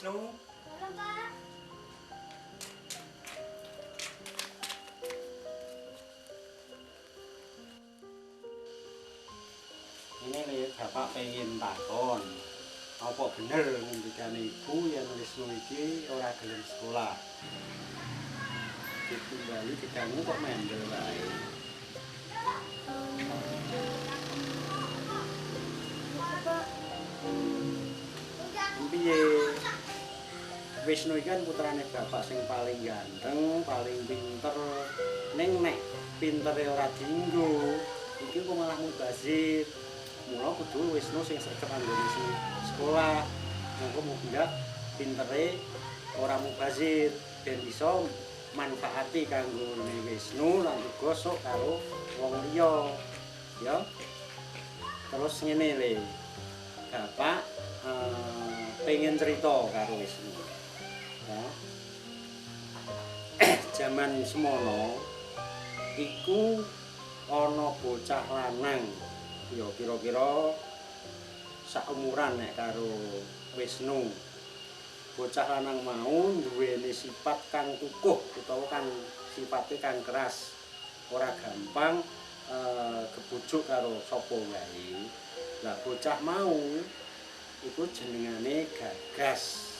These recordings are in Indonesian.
Wisnu. Halo, Pak. Ini nih Bapak pengen takon. Apa bener ngendikane ibu yen Wisnu iki ora gelem sekolah? Ditinggali didangu kok mendel wae. Piye? Wisnu iki kan putrane bapak sing paling ganteng, paling pinter. Ning nek pintere ora dienggo, iki kok malah mubazir. Mula kudu Wisnu sing sregep anggone sekolah. Mengko muga pintere ora mubazir ben iso manfaati kanggo Wisnu lan uga sok karo wong liya. Ya. Terus ngene le. Bapak pengen cerita karo Wisnu. Ya. Zaman semono iku ana bocah lanang ya kira-kira saumuran nek karo Wisnu. Bocah lanang mau duweni sifat kang kukuh utawa kang sifate kang keras. Ora gampang kebujuk karo sapa wae. Lah bocah mau iku jenengane Gagas.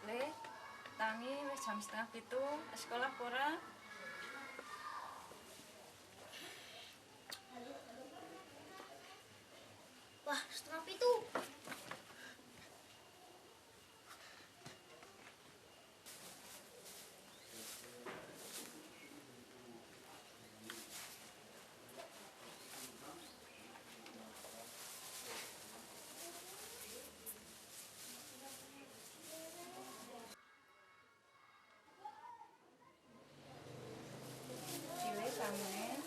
Le, tangi wis jam 6:30, sekolah ora? Wah, 6:30. Cilik samene.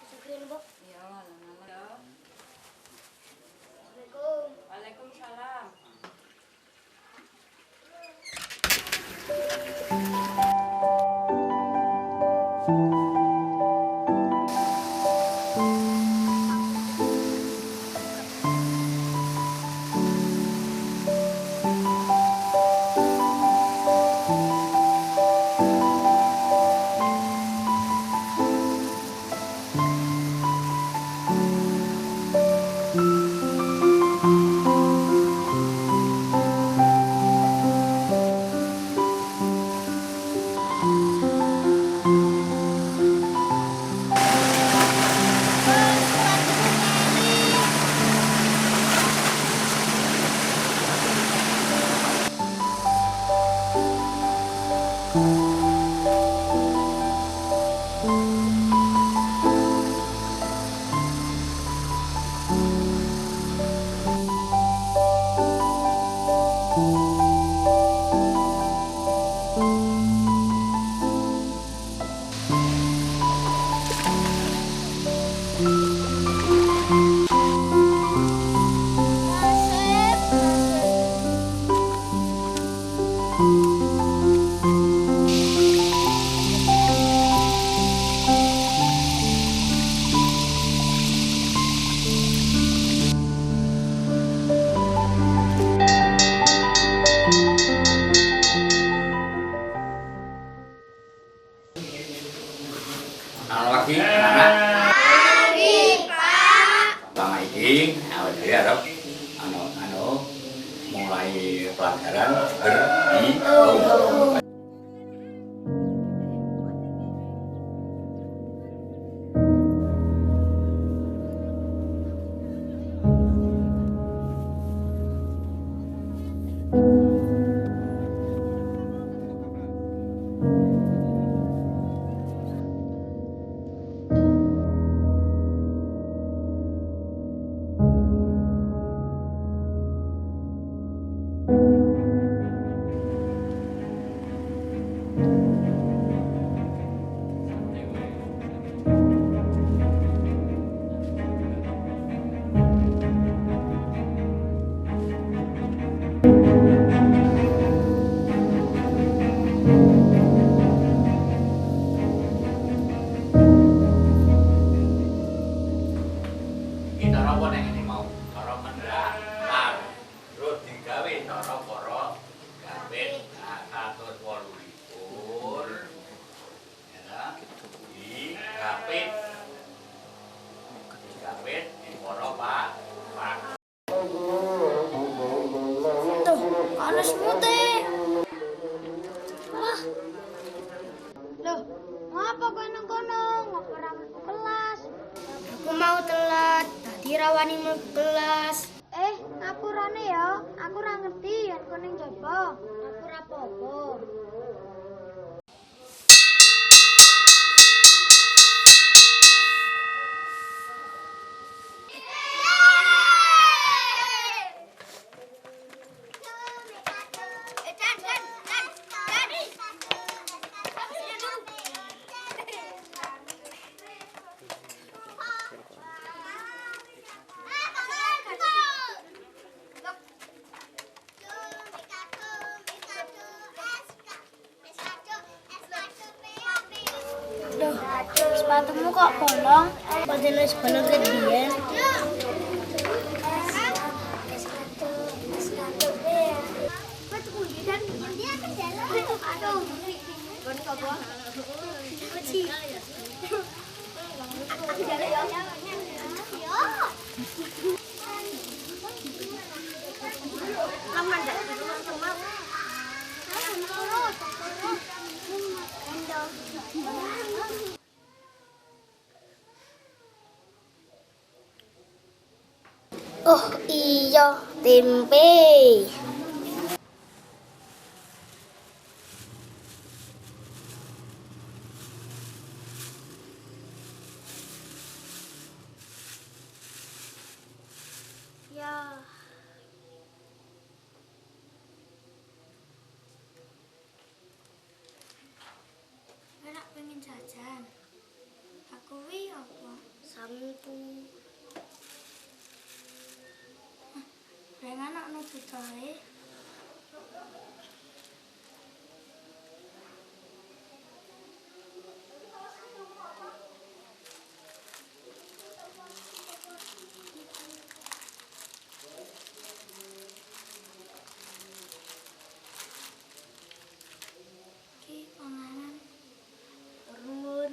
Syukurin, Bu. Iya, lama ya. Assalamualaikum. Waalaikumsalam. Selamat pagi anak-anak. Pagi, Pak. Pertama ini awal dari harap mulai pelajaran berhitung. wani mlebu kelas. Ngapurane ya. Aku ora ngerti yen kono ning njaba. Aku ora apa-apa. Duh, sepatumu kok bolong? Kok jenis bolong ke dia? Oh iya, tempe. Ya. Enak pengen jajan. Aku wi apa? Sampo. Reng anak no butuhe. Ki panganan. Turun.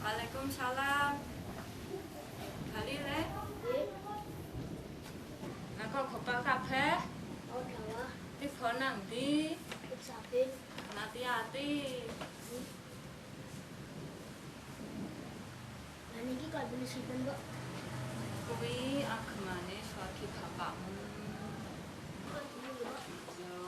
Waalaikumsalam. Bali le. Nah kok gopal kabeh? Oh, dawah. Tiba nang ndi? Sabin. Hati-hati. Lah niki kok benesipun, Mbok? Kuwi agemane suwargi bapakmu. Yo.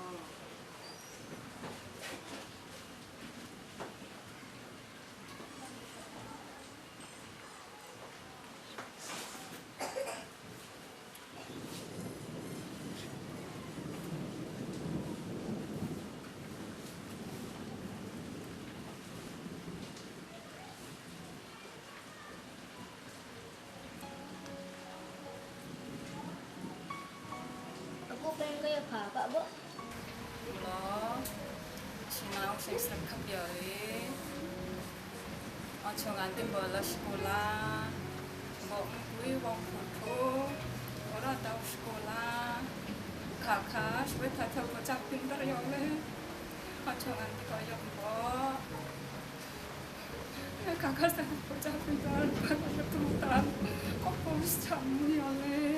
Aku pengen kaya bapak, Mbok. Kula sinau sing sregep ya, Le. Aja nganti bolos sekolah. Mbokmu kuwi wong bodho, ora tau sekolah. Gagas wis dadi bocah pinter ya, Le. Aja nganti kaya mbok. Gagas dadi bocah pinter, bakal keturutan. Kok polis jamu ya, Le.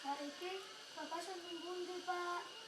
Saiki bapak sampun pundi, Pak?